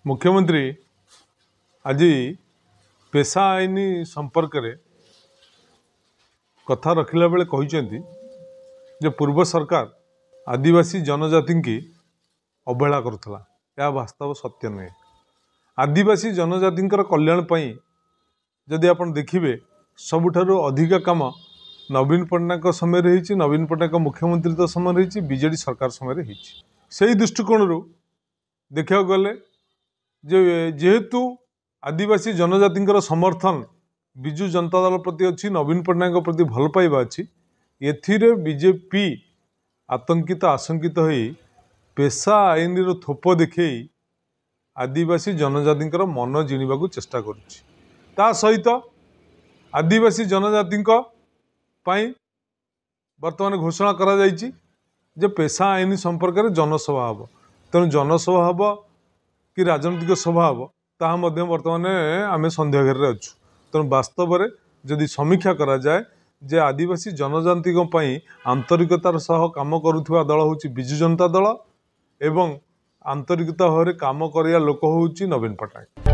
मुख्यमंत्री आज पेशा आईन संपर्क में कथा रखिला बेले कहते जे पूर्व सरकार आदिवासी जनजाति की अवहेला करुला। यह वास्तव सत्य नुहे। आदिवासी जनजाति कल्याण जदि आप देखिए सबुठारु अधिक काम नवीन पट्टनायक समय रही। नवीन पट्टनायक मुख्यमंत्री समय रही, बीजेडी सरकार समय रही। से दृष्टिकोण देखा गले जेहेतु आदिवासी जनजाति समर्थन विजु जनता दल प्रति अच्छी, नवीन पट्टनायक प्रति भल पाइबा अच्छी, एथिरे बीजेपी आतंकित आशंकित हो पेशा आईन थोप देखे आदिवासी जनजाति मन जिणवा को चेष्टा करुच्ची। सहित आदिवासी जनजाति वर्तमान घोषणा करा जायछि जे पेशा आईन संपर्क में जनसभा हम। तेणु जनसभा हम कि राजनीतिक सभा हम ताहा मध्य वर्तमान आम सन्देह घेर अच्छु। तेणु वास्तव में जदि समीक्षा करा जाए जे आदिवासी जनजाति आंतरिकतार सह काम करुवा दल हूँ विजु जनता दल एवं आंतरिकता भाव काम करिया लोक हूँ नवीन पट्टनायक।